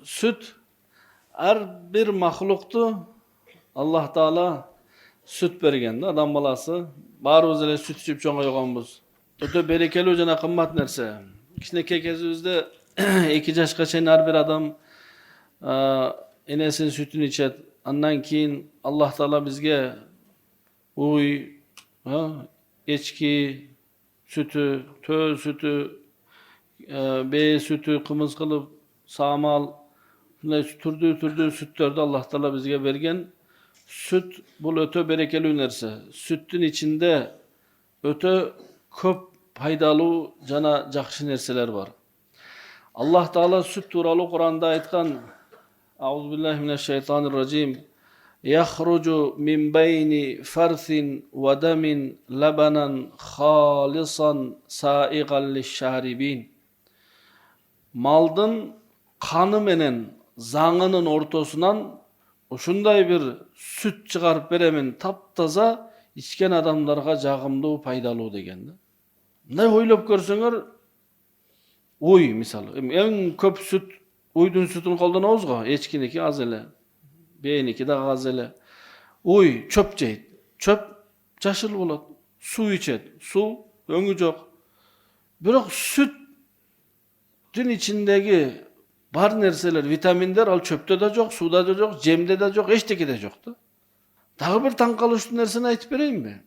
süt her bir mahluktu Allah Taala süt bergen. Adam balası barыбыз эле süt içip çoğayганбыз. Öte berekeli jana kımmat nerse. Kişineki kezimizde 2 yaşka çeyin her bir adam enesinin sütünü içet. Andan keyin Allah Taala bizge uy, echki sütü, tö sütü, bey sütü, kımız kılıp, sağmal, türlü sütlerdi Allah Taala bizge bergen. Süt bu öte berekeli nerse. Sütün içinde öte köp paydalı jana jakşı nerseler var. Allah Taala süt turalı Kur'an'da aytkan Euzubillahimineşşeytanirracim. Yahrucu min beyni fersin ve demin lebanan halisan saigan lişşaribin. Maldın kanı menen zаңının ortasından uşunday bir süt çıkarıp beremin taptaza içken adamlarga jagımlı paydalı degende. Mындай ойлop көрсөңөр, uy misalı. En köp süt uydun sütünü koldanabız go, echkiniki az ele. Beyniki de az ele. Uy çöp jeyt. Çöp jaşıl bolat. Su içet. Su öňü jok. Biroq sütün içindeki bar nerseler, vitaminler al çöpte de jok, suda da jok, jemde de jok, eçteki de joktu. Dagı bir taң kalıштуу nersени aytıp bereyim mi?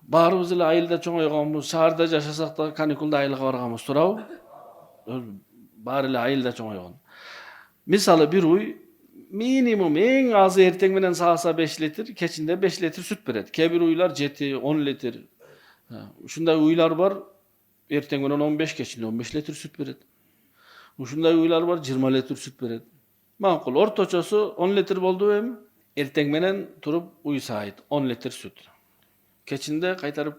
Barыбыз эле айылда чоңойгонбуз, шаарда жашасак да каникулда айылга барганбыз, туурабы? Баары эле айылда чоңойгон. Мисалы bir uy minimum en az erteň menen sağsa 5 litr, keçinde 5 litr süt berет. Kebir uylar 7-10 litr. Uşunday uylar var, erteň menen 15, keçinde 15 litr süt berет. Uşunday uylar var 20 litr süt berет. Makul, ortaçosu 10 litr boldu em, erteň menen turup uy sayıt 10 litr süt. Keçinde kaytarıp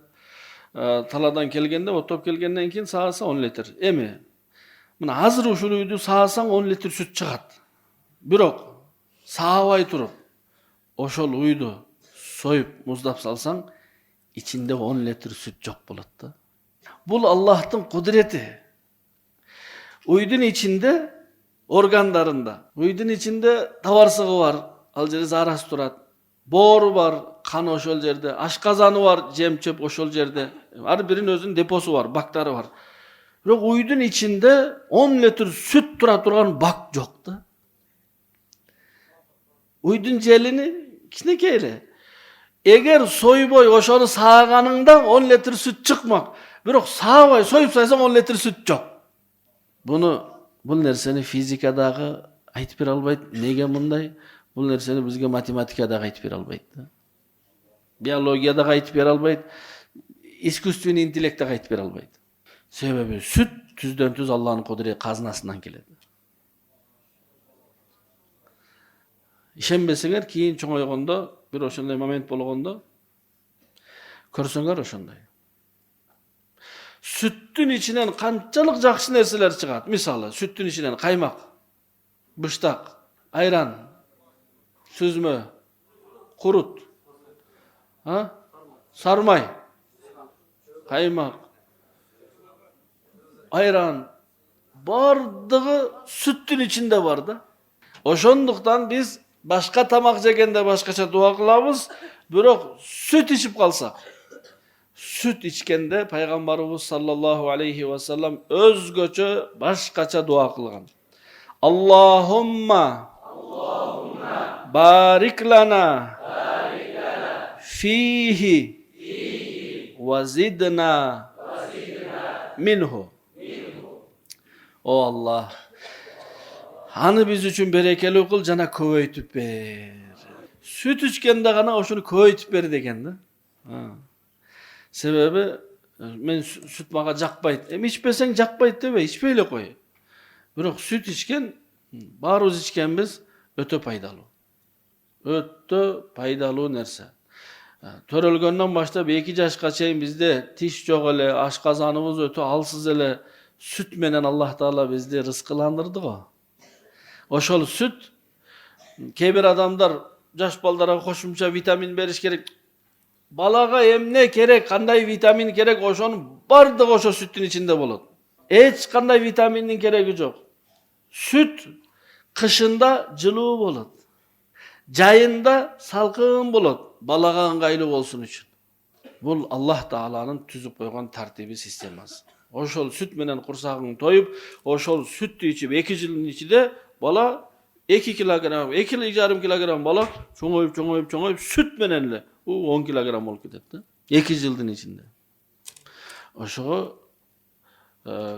taladan kelgende, otop kelgenden keyin sağsa 10 litr. Emi, mına hazır uşul uydu sağsaң 10 litr süt çıgat. Biroq sağabay turup, oşol uydu soyup muzdap salsaң, içinde 10 litr süt jok bolat da. Bul Allah'tın kudreti. Uydun içinde, organlarında, uydun içinde tavarsığı var, al jeri zaras turat. Boru var, kan oşol jerde, aşkazanı var, jem çöp oşol jerde. Her birinin özünün deposu var, bakları var. Biroq uydun içinde 10 litr süt tura turgan bak joktu. Uydun jelini kiçinekeyle. Eger soyboy oşonu sağganыңda 10 litr süt çıkmak. Biroq sağbay soyup saysaң 10 litr süt jok. Bul nerseni fizikadagı aytıp bere albayt. Nege mындай? Bul nerseni bizge matematikadagı aytıp bere albayt. Biologiyadagı aytıp bere albayt. İskусственный интеллектте aytıp bere albayt. Sebebi süt tüzden tüz Allah'ın kudret kaznasından geledi. İşenbeseler keyin çoğaygonda bir oşonday moment bolgonda körsöңөр oşonday. Süttün içinden kançalık jakşı nerseler çıgat. Misalı süttün içinden kaymak, bıştak, ayran, süzme, kurut, sarmay, kaymak, ayran, bardığı süttün içinde vardı. Oşonduktan biz başka tamak jegende başkaça dua kılabız. Biroq süt içip kalsak. Süt içkende Peygamberimiz sallallahu aleyhi ve sellem özgöçe başkaça dua kılgan. Allahumma barik lana fihi ve zidna minhu. O Allah, hani biz üçün berekeli kıl jana köpöйтүп ber. Süt içkende gana oşunu köpöйтүp ber degende. Sebebi men süt maga jakpayt. İçpeseň jakpayt debe, içpeyle koy. Biroq süt içken, barыбыз içkenbiz öte paydalı. Öte paydalı nerse. Törölgönden başta 2 yaşka çeyin bizde tiş jok ele, aşkazanımız öte alsız ele, süt menen Allah Taala bizde rızkılandırdı go. Oşol süt, kebir adamlar jaş ballara koşumça vitamin beriş gerek. Balaga emne gerek, kanday vitamin gerek, oşonun bardyk oşo süttün içinde bolat. Hiç kanday vitaminin keregi jok. Süt Kışında жылуу болот. Jayında salkın bolot. Balaga ыңгайлуу bolsun üçün. Bul Allah Taala'nın tüzüp koygan tartibi sistemasi. Oşol süt menen kursagın toyup, oşol süttü içip 2 жылдын içinde bala 2 kilogram, 2,5 kilogram bala çoğoyup süt menenle 10 kilogram bolup keteti. 2 жылдын içinde. Oşogo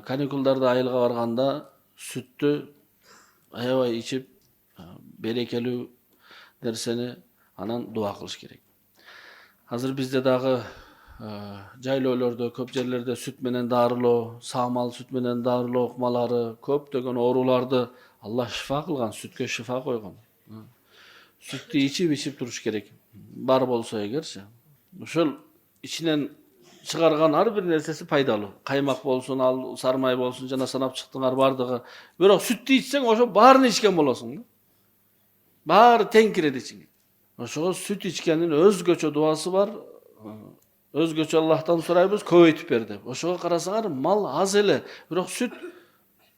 kanikullarda ayılga barganda süttü aябай içip berekeli derseni anan dua kılış gerek. Hazır bizde dagı jaylоолордо, köp жерlerde süt menen darıloo, sağmal süt menen darıloo okmalары, köpdögön orulardı Allah şifa kılgan, sütkö şifa koygan. Süttü içip turuş gerek. Bar bolsa egerçi. Uşul içinden çıkargan har bir nersesi paydalı. Kaymak bolsun, al sarmay bolsun, jana sanap çıktılar bardığı. Biroq süttü içsen oşo barını içken bolasın. Bar tenkiredi için. Oşo süt içkenin özgöçö duası var. Özgöçö Allah'tan sorayбыз, köpeytip berdi. Oşoga karasaňar mal az ele. Biroq süt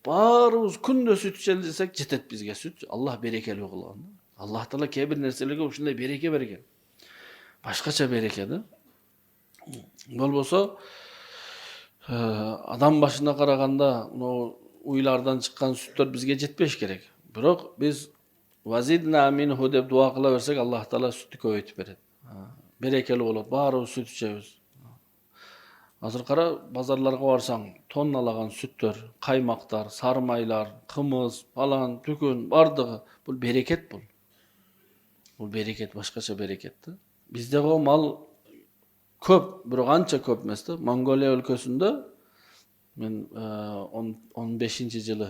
barыбыз күндө süt içen desek jetet bizge süt. Allah berekeli kılgan. Allah Taala kebir nerselerge uşunday bereke bergen. Başkaça berekedi. Bolboso adam başına karaganda o uylardan çıkan sütler bizge jetpеш gerek. Biroq biz vazidna minhu dep dua kıla versek Allah Taala sütü köpeytip beredi. Berekeli bolot, barыбыз süt içебиz. Hazır kara bazarlarga barsaň tonnalagan sütler, kaymaklar, sarmaylar, kımız falan tükün bardygy bul bereket bul. Bul bereket, başkaça bereketdi. Bizde o mal köp, biroq ança köp emasdi. Mongoliya өлkösünde men 15-nji жылы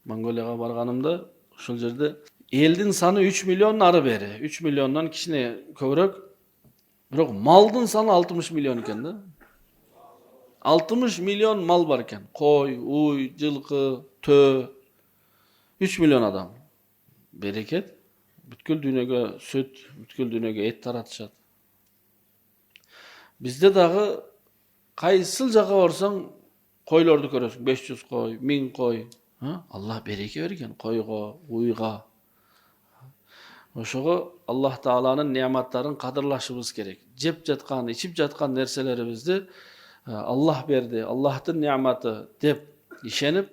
Mongoliyaga barganymda ошол жерде eldin sanı 3 milyon nары beri. 3 milyondan kişine köbürök. Biroq maldın sanı 60 milyon eken de. 60 milyon mal var eken. Koy, uy, жылkı, tö. 3 milyon adam. Bereket. Бүткүл dünöge süt, бүtkүl dünöge et taratışat. Bizde dagı kaysıl jaka barsaň koylordu görösüň. 500 koy, 1000 koy. Allah bereke bergen koyga, uyga. Oşogo Allah Taala'nın nimetlerini kadırlaşыбыз gerek. Jep jatkan, içip jatkan nerselerimizni Allah berdi, Allah'tın nimeti dep işenip